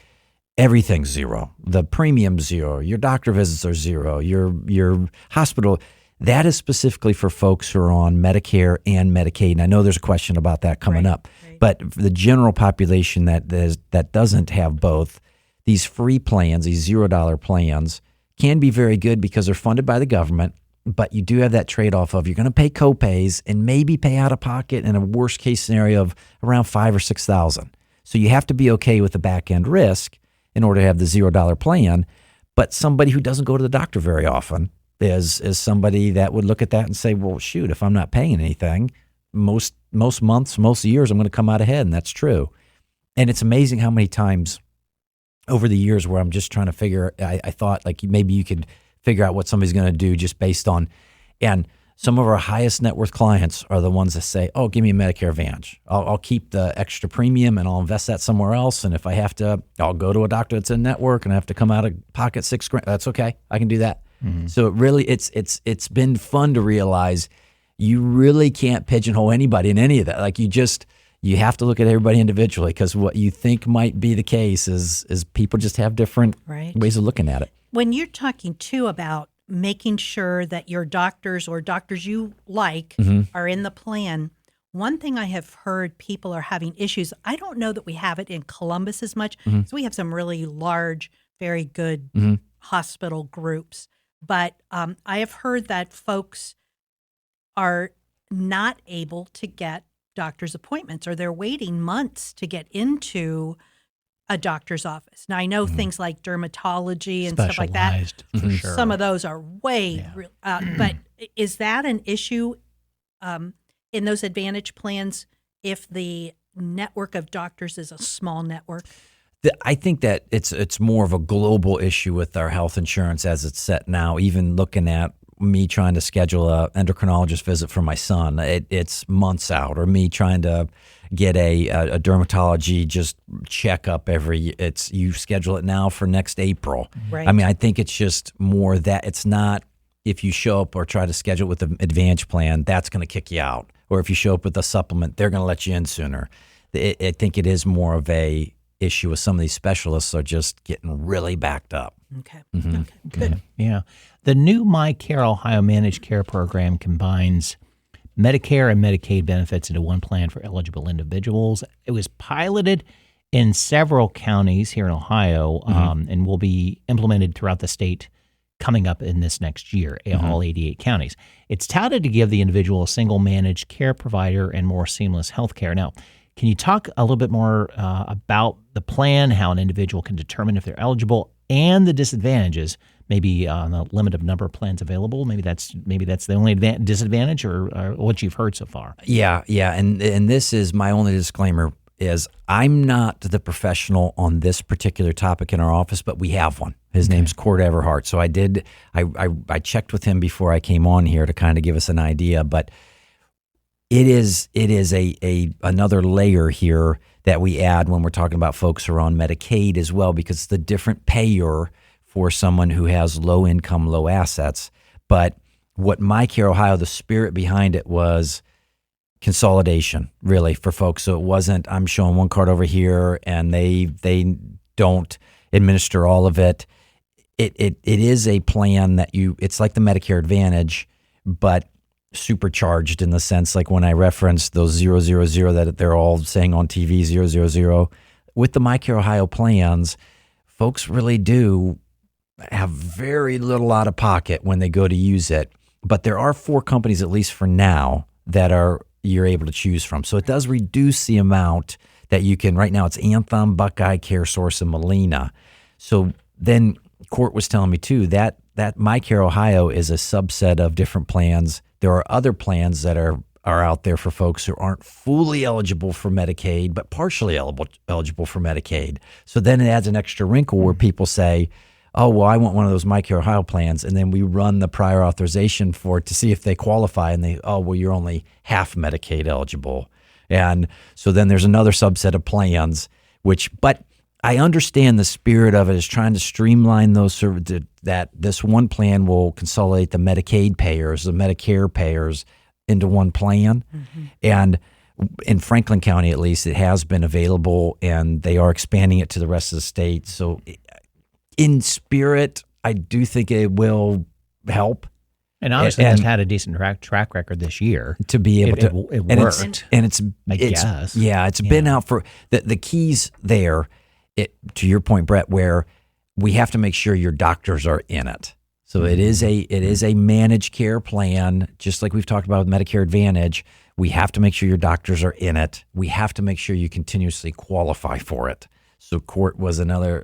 Speaker 3: everything's zero. The premium's zero. Your doctor visits are zero. Your hospital. That is specifically for folks who are on Medicare and Medicaid. And I know there's a question about that coming up. Right. But for the general population that doesn't have both, these free plans, these $0 plans, can be very good because they're funded by the government, but you do have that trade-off of you're going to pay co-pays and maybe pay out of pocket in a worst-case scenario of around $5,000 or $6,000. So you have to be okay with the back-end risk in order to have the $0 plan. But somebody who doesn't go to the doctor very often is somebody that would look at that and say, well, shoot, if I'm not paying anything, most months, most years, I'm going to come out ahead, and that's true. And it's amazing how many times over the years where I'm just trying to figure, I thought like maybe you could figure out what somebody's going to do just based on, and some of our highest net worth clients are the ones that say, oh, give me a Medicare Advantage. I'll keep the extra premium and I'll invest that somewhere else. And if I have to, I'll go to a doctor that's in network and I have to come out of pocket $6,000. That's okay. I can do that. Mm-hmm. So it really, it's been fun to realize you really can't pigeonhole anybody in any of that. Like you you have to look at everybody individually, because what you think might be the case is people just have different
Speaker 2: Right.
Speaker 3: ways of looking at it.
Speaker 2: When you're talking too about making sure that your doctors or doctors you like are in the plan, one thing I have heard people are having issues. I don't know that we have it in Columbus as much, because we have some really large, very good hospital groups. But I have heard that folks are not able to get doctor's appointments, or they're waiting months to get into a doctor's office. Now, I know things like dermatology and stuff like that.
Speaker 1: Specialized, for sure.
Speaker 2: Some of those are way, but is that an issue in those Advantage plans if the network of doctors is a small network?
Speaker 3: I think that it's more of a global issue with our health insurance as it's set now. Even looking at me trying to schedule a endocrinologist visit for my son, it's months out. Or me trying to get a dermatology just checkup you schedule it now for next April.
Speaker 2: Right.
Speaker 3: I mean, I think it's just more that it's not, if you show up or try to schedule with an Advantage plan, that's going to kick you out. Or if you show up with a supplement, they're going to let you in sooner. I think it is more of a issue with some of these specialists are just getting really backed up.
Speaker 2: Okay. Okay. Good.
Speaker 1: Yeah. The new MyCare Ohio Managed Care Program combines Medicare and Medicaid benefits into one plan for eligible individuals. It was piloted in several counties here in Ohio and will be implemented throughout the state coming up in this next year, all 88 counties. It's touted to give the individual a single managed care provider and more seamless health care. Now, can you talk a little bit more about the plan, how an individual can determine if they're eligible, and the disadvantages, maybe on the limited number of plans available? Maybe that's the only disadvantage, or what you've heard so far.
Speaker 3: Yeah, and this is my only disclaimer, is I'm not the professional on this particular topic in our office, but we have one. His name's Court Everhart. So I checked with him before I came on here to kind of give us an idea, but it is another layer here that we add when we're talking about folks who are on Medicaid as well, because it's the different payer for someone who has low income, low assets. But what MyCare Ohio, the spirit behind it was consolidation, really, for folks. So it wasn't, I'm showing one card over here and they don't administer all of it. It is a plan that it's like the Medicare Advantage, but supercharged in the sense, like when I referenced those 000 that they're all saying on TV, 000, with the MyCare Ohio plans, folks really do have very little out of pocket when they go to use it. But there are 4 companies, at least for now, that you're able to choose from. So it does reduce the amount that you can. Right now it's Anthem, Buckeye, CareSource, and Molina. So then Court was telling me too that MyCare Ohio is a subset of different plans. There are other plans that are out there for folks who aren't fully eligible for Medicaid, but partially eligible for Medicaid. So then it adds an extra wrinkle where people say, oh, well, I want one of those MyCare Ohio plans. And then we run the prior authorization for it to see if they qualify. And you're only half Medicaid eligible. And so then there's another subset of plans, but I understand the spirit of it is trying to streamline those, that this one plan will consolidate the Medicaid payers, the Medicare payers into one plan. And in Franklin County, at least, it has been available, and they are expanding it to the rest of the state. So in spirit, I do think it will help.
Speaker 1: And obviously, it's had a decent track record this year
Speaker 3: to be able to.
Speaker 1: It worked.
Speaker 3: It's been out for the keys there. To your point, Brett, where we have to make sure your doctors are in it. So it is a managed care plan, just like we've talked about with Medicare Advantage. We have to make sure your doctors are in it. We have to make sure you continuously qualify for it. So Court was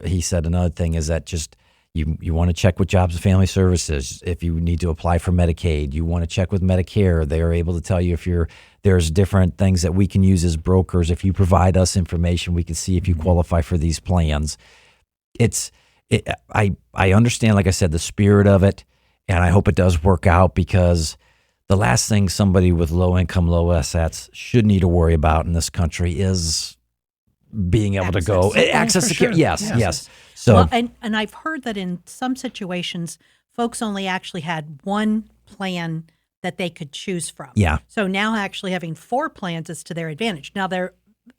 Speaker 3: he said another thing is that just you want to check with Jobs and Family Services if you need to apply for Medicaid. You want to check with Medicare. They are able to tell you there's different things that we can use as brokers. If you provide us information, we can see if you qualify for these plans. I understand, like I said, the spirit of it, and I hope it does work out, because the last thing somebody with low income, low assets should need to worry about in this country is being able to go access to care. Yes. So,
Speaker 2: and I've heard that in some situations, folks only actually had one plan that they could choose from.
Speaker 3: Yeah.
Speaker 2: So now actually having 4 plans is to their advantage. Now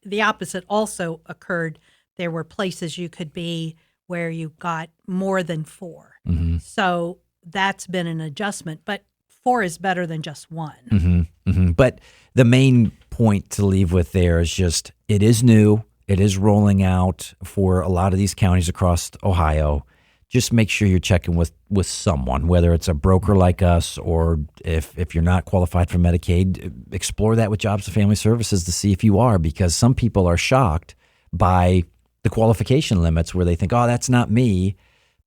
Speaker 2: the opposite also occurred. There were places you could be where you got more than 4. So that's been an adjustment, but 4 is better than just 1.
Speaker 3: But the main point to leave with there is just it is new. It is rolling out for a lot of these counties across Ohio. Just make sure you're checking with someone, whether it's a broker like us or if you're not qualified for Medicaid, explore that with Jobs and Family Services to see if you are, because some people are shocked by the qualification limits where they think, oh, that's not me.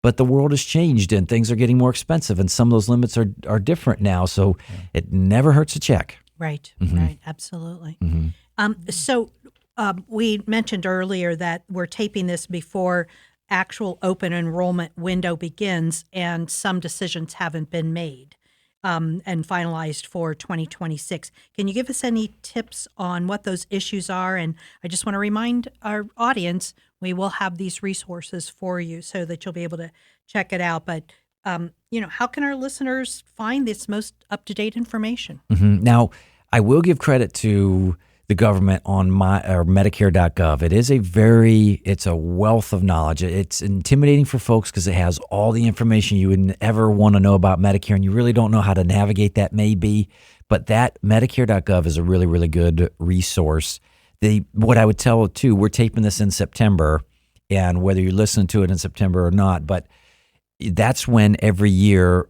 Speaker 3: But the world has changed and things are getting more expensive and some of those limits are different now. So it never hurts to check.
Speaker 2: Right, right, absolutely. So we mentioned earlier that we're taping this before actual open enrollment window begins, and some decisions haven't been made and finalized for 2026. Can you give us any tips on what those issues are? And I just want to remind our audience, we will have these resources for you so that you'll be able to check it out. But, how can our listeners find this most up-to-date information?
Speaker 3: Now, I will give credit to the government on Medicare.gov. It's a wealth of knowledge. It's intimidating for folks because it has all the information you would ever want to know about Medicare, and you really don't know how to navigate that maybe. But that Medicare.gov is a really, really good resource. What I would tell too, we're taping this in September, and whether you're listening to it in September or not, but that's when every year,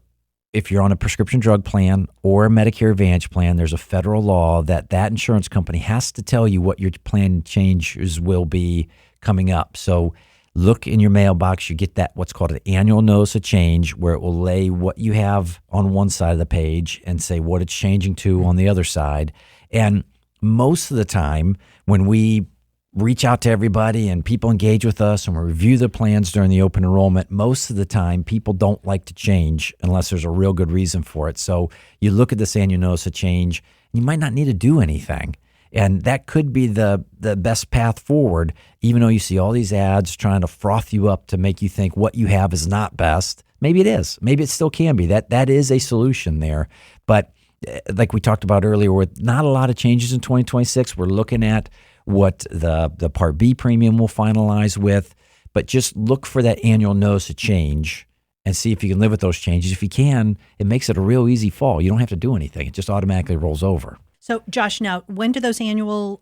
Speaker 3: if you're on a prescription drug plan or a Medicare Advantage plan, there's a federal law that insurance company has to tell you what your plan changes will be coming up. So look in your mailbox, you get that what's called an annual notice of change, where it will lay what you have on one side of the page and say what it's changing to on the other side. And most of the time when we reach out to everybody and people engage with us and we review the plans during the open enrollment, most of the time people don't like to change unless there's a real good reason for it. So you look at this annual notice of change, and you might not need to do anything. And that could be the best path forward, even though you see all these ads trying to froth you up to make you think what you have is not best. Maybe it is. Maybe it still can be. That is a solution there. But like we talked about earlier, with not a lot of changes in 2026, we're looking at what the Part B premium will finalize with, but just look for that annual notice of change and see if you can live with those changes. If you can, it makes it a real easy fall. You don't have to do anything. It just automatically rolls over.
Speaker 2: So, Josh, now, when do those annual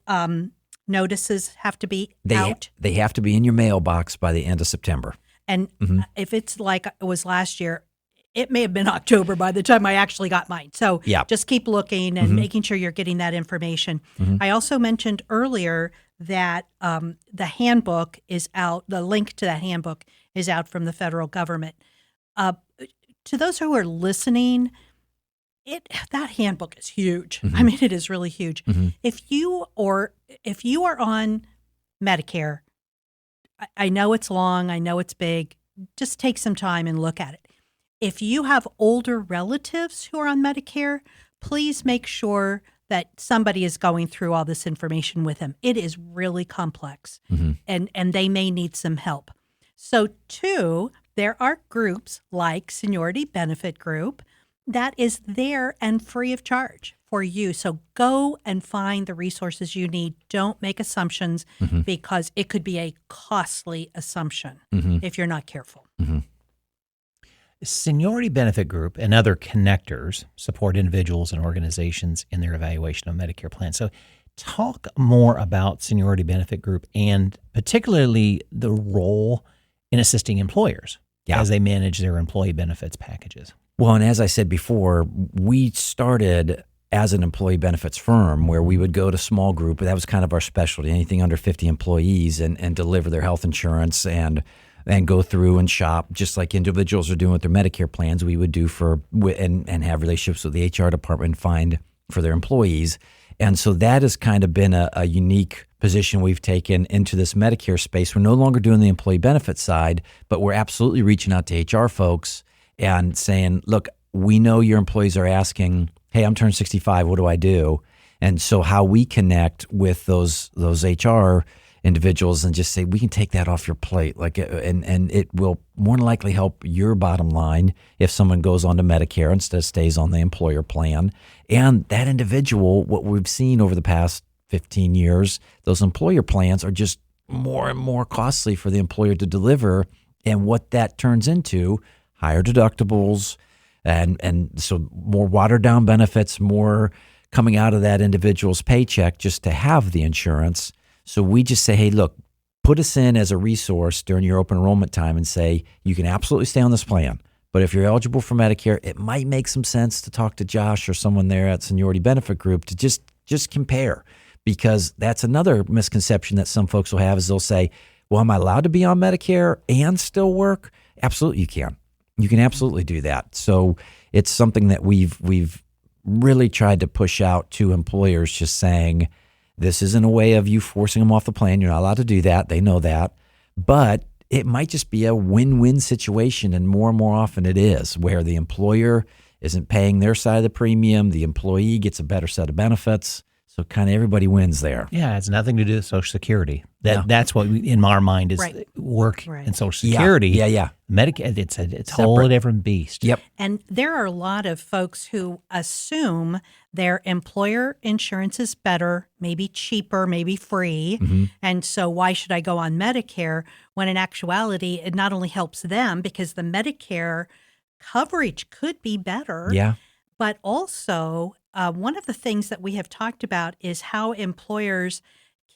Speaker 2: notices have to be out?
Speaker 3: They have to be in your mailbox by the end of September.
Speaker 2: And if it's like it was last year, it may have been October by the time I actually got mine. So just keep looking and making sure you're getting that information. I also mentioned earlier that the handbook is out. The link to that handbook is out from the federal government. To those who are listening, that handbook is huge. I mean, it is really huge. If you are on Medicare, I know it's long, I know it's big. Just take some time and look at it. If you have older relatives who are on Medicare, please make sure that somebody is going through all this information with them. It is really complex, and they may need some help. So, too, there are groups like Seniority Benefit Group that is there and free of charge for you. So go and find the resources you need. Don't make assumptions because it could be a costly assumption if you're not careful.
Speaker 1: Seniority Benefit Group and other connectors support individuals and organizations in their evaluation of Medicare plans. So talk more about Seniority Benefit Group and particularly the role in assisting employers as they manage their employee benefits packages.
Speaker 3: Well, and as I said before, we started as an employee benefits firm where we would go to small group. That was kind of our specialty, anything under 50 employees and deliver their health insurance and go through and shop just like individuals are doing with their Medicare plans. We would do and have relationships with the HR department and find for their employees. And so that has kind of been a unique position we've taken into this Medicare space. We're no longer doing the employee benefit side, but we're absolutely reaching out to HR folks and saying, look, we know your employees are asking, hey, I'm turned 65, what do I do? And so how we connect with those HR individuals and just say, we can take that off your plate, and it will more than likely help your bottom line if someone goes on to Medicare instead of stays on the employer plan. And that individual, what we've seen over the past 15 years, those employer plans are just more and more costly for the employer to deliver. And what that turns into, higher deductibles, and so more watered down benefits, more coming out of that individual's paycheck just to have the insurance. So we just say, hey, look, put us in as a resource during your open enrollment time and say, you can absolutely stay on this plan. But if you're eligible for Medicare, it might make some sense to talk to Josh or someone there at Seniority Benefit Group to just compare. Because that's another misconception that some folks will have is they'll say, well, am I allowed to be on Medicare and still work? Absolutely, you can. You can absolutely do that. So it's something that we've really tried to push out to employers, just saying, this isn't a way of you forcing them off the plan. You're not allowed to do that. They know that. But it might just be a win-win situation, and more often it is, where the employer isn't paying their side of the premium. The employee gets a better set of benefits. So kind of everybody wins there.
Speaker 1: Yeah, it's nothing to do with Social Security. That's what in our mind is work and Social Security.
Speaker 3: Yeah.
Speaker 1: Medicare, it's a whole different beast.
Speaker 3: Yep.
Speaker 2: And there are a lot of folks who assume their employer insurance is better, maybe cheaper, maybe free.
Speaker 3: Mm-hmm.
Speaker 2: And so why should I go on Medicare? When in actuality, it not only helps them because the Medicare coverage could be better.
Speaker 3: Yeah.
Speaker 2: But also, one of the things that we have talked about is how employers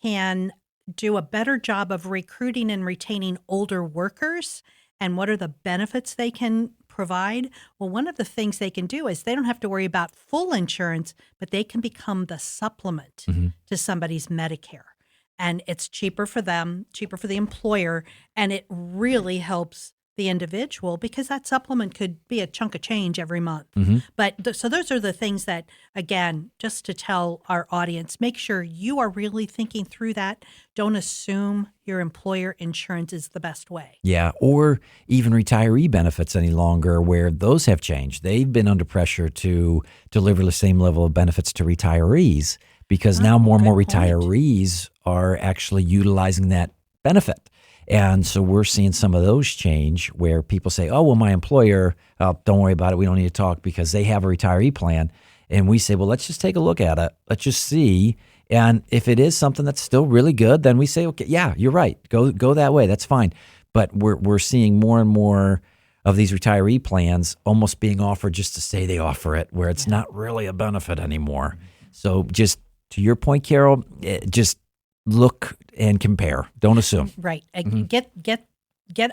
Speaker 2: can do a better job of recruiting and retaining older workers and what are the benefits they can provide. Well, one of the things they can do is they don't have to worry about full insurance, but they can become the supplement to somebody's Medicare. And it's cheaper for them, cheaper for the employer, and it really helps the individual because that supplement could be a chunk of change every month. But so those are the things that, again, just to tell our audience, make sure you are really thinking through that. Don't assume your employer insurance is the best way.
Speaker 3: Yeah, or even retiree benefits any longer, where those have changed. They've been under pressure to deliver the same level of benefits to retirees because now more and more retirees are actually utilizing that benefit. And so we're seeing some of those change where people say, oh, well, my employer, don't worry about it. We don't need to talk because they have a retiree plan. And we say, well, let's just take a look at it. Let's just see. And if it is something that's still really good, then we say, okay, yeah, you're right. Go that way. That's fine. But we're seeing more and more of these retiree plans almost being offered just to say they offer it, where it's not really a benefit anymore. So just to your point, Carol, just look and compare. Don't assume.
Speaker 2: Right. Get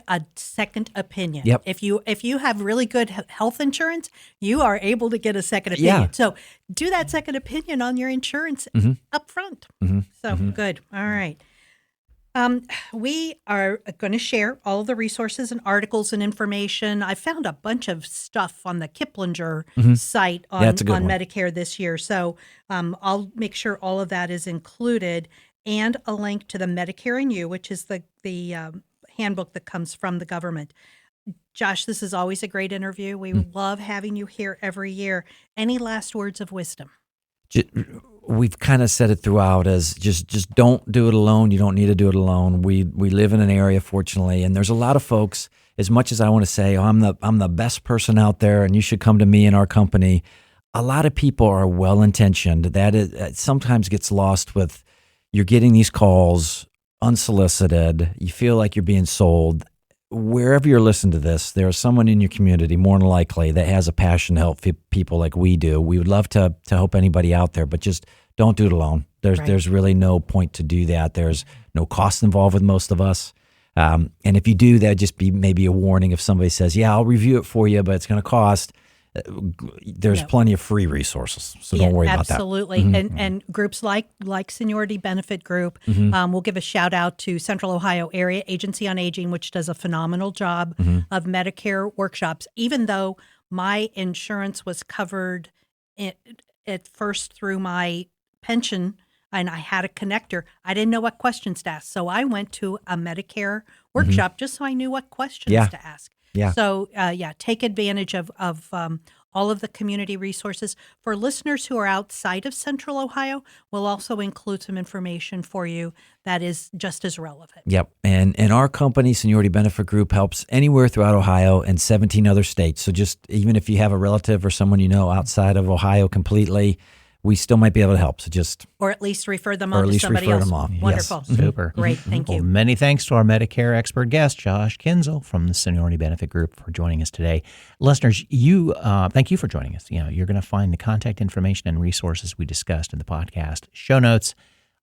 Speaker 2: a second opinion.
Speaker 3: Yep.
Speaker 2: If you have really good health insurance, you are able to get a second opinion.
Speaker 3: Yeah.
Speaker 2: So do that second opinion on your insurance up front. So good. All right. We are going to share all of the resources and articles and information. I found a bunch of stuff on the Kiplinger site on Medicare this year. So I'll make sure all of that is included, and a link to the Medicare and You, which is the handbook that comes from the government. Josh, this is always a great interview. We love having you here every year. Any last words of wisdom?
Speaker 3: We've kind of said it throughout as just don't do it alone. You don't need to do it alone. We live in an area, fortunately, and there's a lot of folks, as much as I want to say, I'm the best person out there and you should come to me and our company, a lot of people are well-intentioned. That it sometimes gets lost with you're getting these calls unsolicited. You feel like you're being sold. Wherever you're listening to this, there's someone in your community, more than likely, that has a passion to help people like we do. We would love to help anybody out there, but just don't do it alone. There's really no point to do that. There's no cost involved with most of us. And if you do, that'd just be maybe a warning if somebody says, yeah, I'll review it for you, but it's going to cost. There's plenty of free resources, so don't worry about that.
Speaker 2: Absolutely. And groups like Seniority Benefit Group, we'll give a shout out to Central Ohio Area Agency on Aging, which does a phenomenal job of Medicare workshops. Even though my insurance was covered at first through my pension and I had a connector, I didn't know what questions to ask. So I went to a Medicare workshop just so I knew what questions to ask.
Speaker 3: Yeah.
Speaker 2: So, take advantage of all of the community resources. For listeners who are outside of Central Ohio, we'll also include some information for you that is just as relevant.
Speaker 3: Yep. And our company, Seniority Benefit Group, helps anywhere throughout Ohio and 17 other states. So just even if you have a relative or someone you know outside of Ohio completely, we still might be able to help. So just
Speaker 2: Or at least refer them
Speaker 3: Or
Speaker 2: on
Speaker 3: at
Speaker 2: to
Speaker 3: least
Speaker 2: somebody
Speaker 3: refer
Speaker 2: else.
Speaker 3: them on. Yes.
Speaker 2: Wonderful.
Speaker 1: Super.
Speaker 2: Great. Thank
Speaker 1: Well,
Speaker 2: you.
Speaker 1: many thanks to our Medicare expert guest, Josh Kinzel from the Seniority Benefit Group, for joining us today. Listeners, thank you for joining us. You're going to find the contact information and resources we discussed in the podcast show notes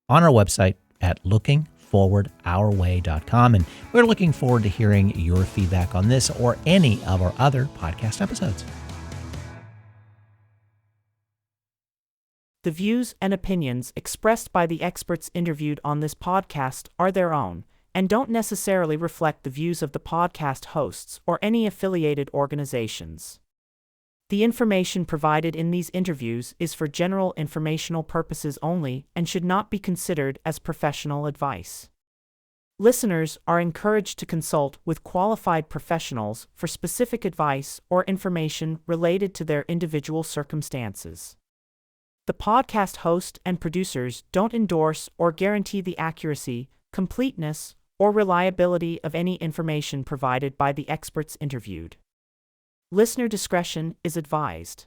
Speaker 1: on our website at lookingforwardourway.com. And we're looking forward to hearing your feedback on this or any of our other podcast episodes.
Speaker 4: The views and opinions expressed by the experts interviewed on this podcast are their own and don't necessarily reflect the views of the podcast hosts or any affiliated organizations. The information provided in these interviews is for general informational purposes only and should not be considered as professional advice. Listeners are encouraged to consult with qualified professionals for specific advice or information related to their individual circumstances. The podcast host and producers don't endorse or guarantee the accuracy, completeness, or reliability of any information provided by the experts interviewed. Listener discretion is advised.